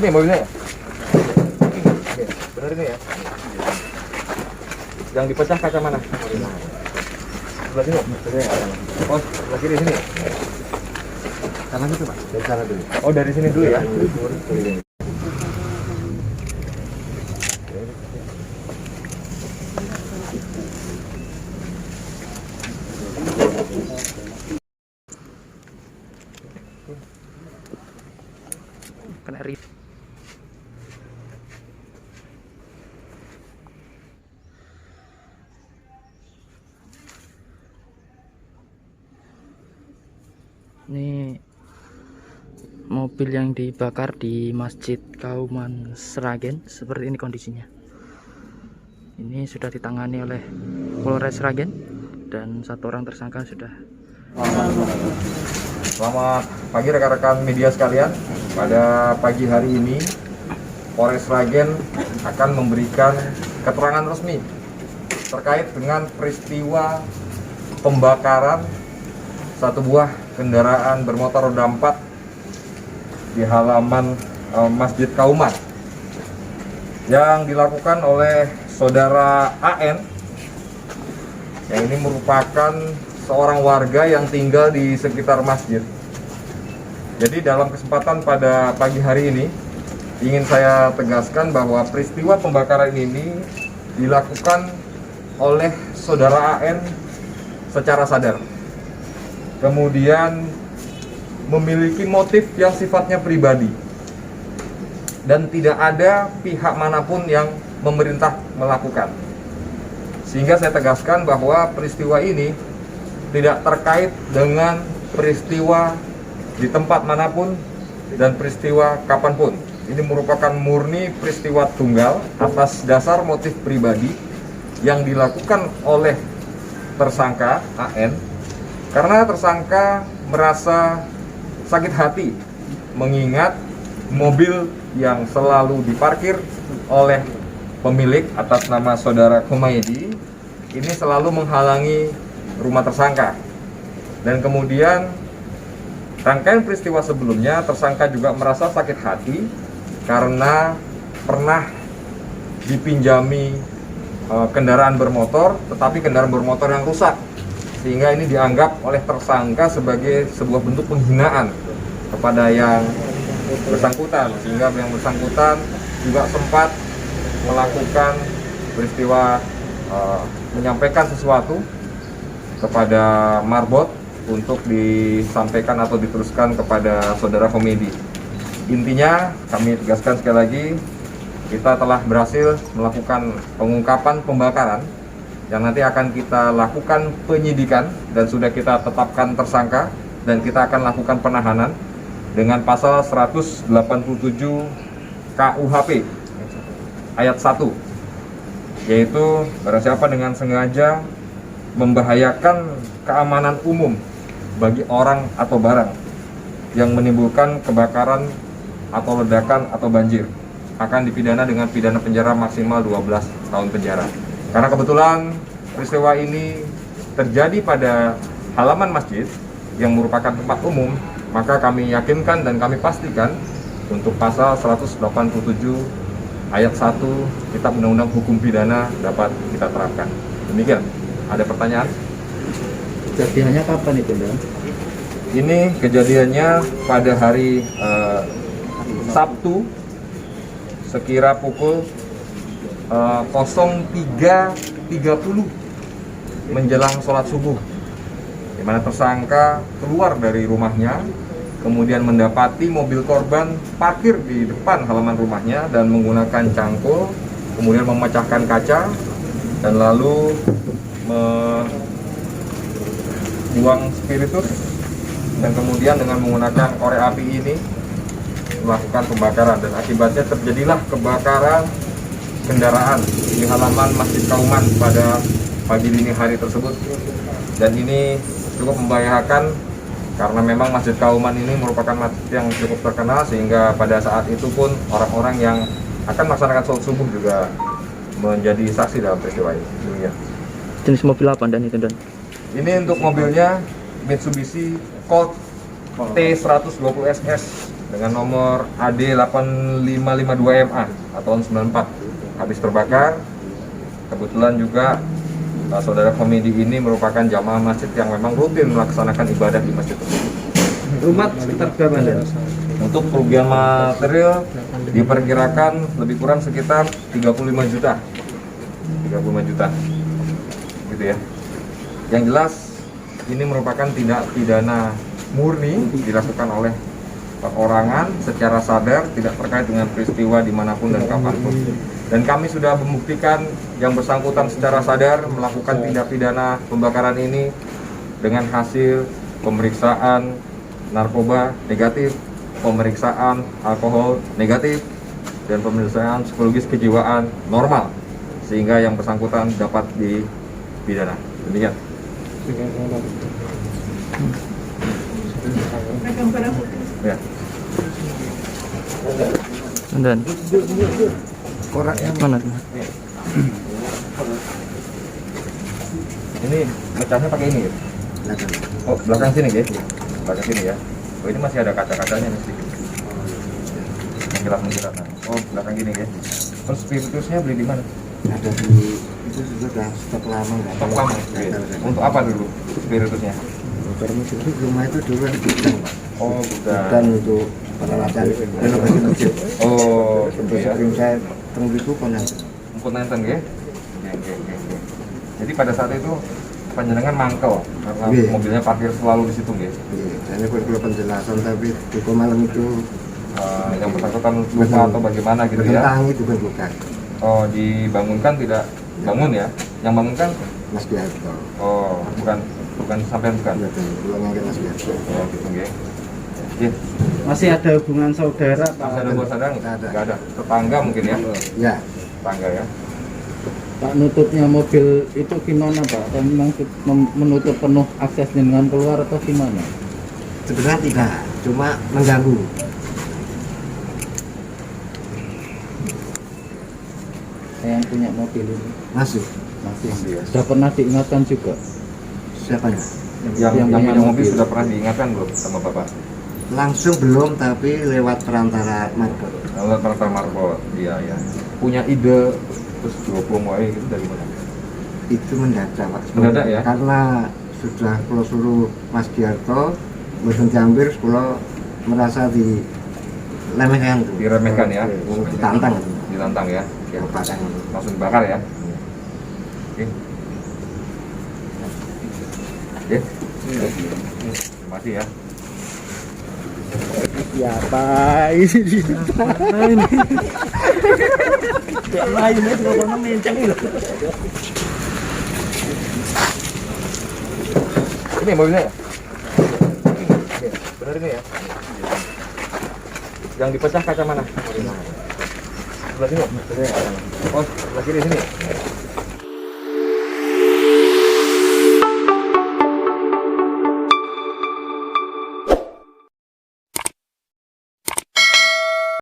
Ini mobilnya ya? Oke, bener ini ya? Yang dipecah kaca mana? Sebelah sini? Oh, sebelah kiri sini? Kanan itu Pak? Dari sana dulu. Oh, dari sini dulu ya? Kena rip. Ini mobil yang dibakar di Masjid Kauman Sragen, seperti ini kondisinya. Ini sudah ditangani oleh Polres Sragen dan satu orang tersangka sudah. Selamat pagi rekan-rekan media sekalian. Pada pagi hari ini Polres Sragen akan memberikan keterangan resmi terkait dengan peristiwa pembakaran satu buah kendaraan bermotor roda 4 di halaman Masjid Kauman yang dilakukan oleh saudara AN, yang ini merupakan seorang warga yang tinggal di sekitar masjid. Jadi dalam kesempatan pada pagi hari ini ingin saya tegaskan bahwa peristiwa pembakaran ini dilakukan oleh saudara AN secara sadar, kemudian memiliki motif yang sifatnya pribadi dan tidak ada pihak manapun yang memerintah melakukan. Sehingga saya tegaskan bahwa peristiwa ini tidak terkait dengan peristiwa di tempat manapun dan peristiwa kapanpun. Ini merupakan murni peristiwa tunggal atas dasar motif pribadi yang dilakukan oleh tersangka AN, karena tersangka merasa sakit hati mengingat mobil yang selalu diparkir oleh pemilik atas nama saudara Humaydi ini selalu menghalangi rumah tersangka. Dan kemudian rangkaian peristiwa sebelumnya tersangka juga merasa sakit hati karena pernah dipinjami kendaraan bermotor, tetapi kendaraan bermotor yang rusak, sehingga ini dianggap oleh tersangka sebagai sebuah bentuk penghinaan kepada yang bersangkutan, sehingga yang bersangkutan juga sempat melakukan peristiwa menyampaikan sesuatu kepada marbot untuk disampaikan atau diteruskan kepada saudara Komedi. Intinya kami tegaskan sekali lagi, kita telah berhasil melakukan pengungkapan pembakaran yang nanti akan kita lakukan penyidikan dan sudah kita tetapkan tersangka, dan kita akan lakukan penahanan dengan pasal 187 KUHP ayat 1, yaitu barang siapa dengan sengaja membahayakan keamanan umum bagi orang atau barang yang menimbulkan kebakaran atau ledakan atau banjir akan dipidana dengan pidana penjara maksimal 12 tahun penjara. Karena kebetulan peristiwa ini terjadi pada halaman masjid yang merupakan tempat umum, maka kami yakinkan dan kami pastikan untuk pasal 187 ayat 1 Kitab Undang-Undang Hukum Pidana dapat kita terapkan. Demikian. Ada pertanyaan? Kejadiannya kapan itu, Dan? Ini kejadiannya pada hari Sabtu sekira pukul 03.30 menjelang sholat subuh, di mana tersangka keluar dari rumahnya, kemudian mendapati mobil korban parkir di depan halaman rumahnya dan menggunakan cangkul, kemudian memecahkan kaca dan lalu membuang spiritus, dan kemudian dengan menggunakan korek api ini melakukan pembakaran, dan akibatnya terjadilah kebakaran kendaraan di halaman Masjid Kauman pada pagi dini hari tersebut. Dan ini cukup membahayakan karena memang Masjid Kauman ini merupakan masjid yang cukup terkenal, sehingga pada saat itu pun orang-orang yang akan melaksanakan sholat subuh juga menjadi saksi dalam peristiwa ini. Demikian. Jenis mobil apa, Dan, itu, Dan? Ini untuk mobilnya Mitsubishi Colt T120 SS dengan nomor AD8552MA tahun 94 habis terbakar. Kebetulan juga saudara Komedi ini merupakan jamaah masjid yang memang rutin melaksanakan ibadah di masjid tersebut. Rumah sekitar berapa ya? Untuk kerugian material diperkirakan lebih kurang sekitar 35 juta. 35 juta. Gitu ya. Yang jelas ini merupakan tindak pidana murni dilakukan oleh perorangan secara sadar, tidak terkait dengan peristiwa dimanapun dan kapanpun. Dan kami sudah membuktikan yang bersangkutan secara sadar melakukan tindak pidana pembakaran ini dengan hasil pemeriksaan narkoba negatif, pemeriksaan alkohol negatif, dan pemeriksaan psikologis kejiwaan normal, sehingga yang bersangkutan dapat dipidana. Demikian. Ya. Dan Koraknya mana? Ini mecahnya pakai ini ya? Oh, belakang sini ya? Belakang sini ya? Oh, ini masih ada kaca-kacanya nih sedikit. Mengkilap-mengkilap. Oh, belakang gini ya? Terus spiritusnya beli di mana? ada di itu sudah stok lama nggak Stok lama. Untuk apa dulu spiritusnya? karena itu rumah itu dulu ada gudang Pak. Oh, Gudang bukan. untuk peralatan renovasi masjid. Oh, gitu Terus ya. sebelum saya tunggu itu konan. Emput nenten ya? Oke. Jadi pada saat itu panjenengan mangkel karena Iya. mobilnya parkir selalu di situ ya? Ini perlu penjelasan tapi di malam itu Yang bersangkutan lupa atau bagaimana gitu ya? bertentang itu kan bukan Oh, dibangunkan tidak bangun ya? Yang bangunkan? Mas Biarto. Oh, bukan sampean bukan? Betul, uangnya kan Mas Biarto. Oh, gitu ya. Iya. Masih ada hubungan saudara Pak? Masih ada buat sadar? Nggak ada. Nggak ada. Tetangga mungkin ya? Ya, Tetangga ya. Pak, nutupnya mobil itu gimana Pak? Atau memang menutup penuh akses dengan keluar atau gimana? sebenarnya tidak, cuma mengganggu. Saya yang punya mobil ini Masih. masih. Masih ya. Sudah pernah diingatkan juga? Siapanya? Yang punya punya mobil sudah pernah diingatkan belum sama Bapak? Langsung belum, tapi lewat perantara market. Kalau ternyata marbot, iya. Punya ide terus 20 mulai gitu dari mana? Itu mendadak Pak. Mendadak ya? Karena sudah kalau suruh Mas Biarto boten diambil, kalau merasa dilemehkan. Diremehkan ya? Ditantang. Ditantang ya? Oke. Kebakaran. Langsung dibakar ya? Oke. Oke. Terima kasih ya. Ya Pak, ini kayak lainnya kalau menceng loh. Ini mobilnya ya? Oke, benar ini ya? Yang dipecah kaca mana? Sebelah sini? Oh, sebelah kiri sini.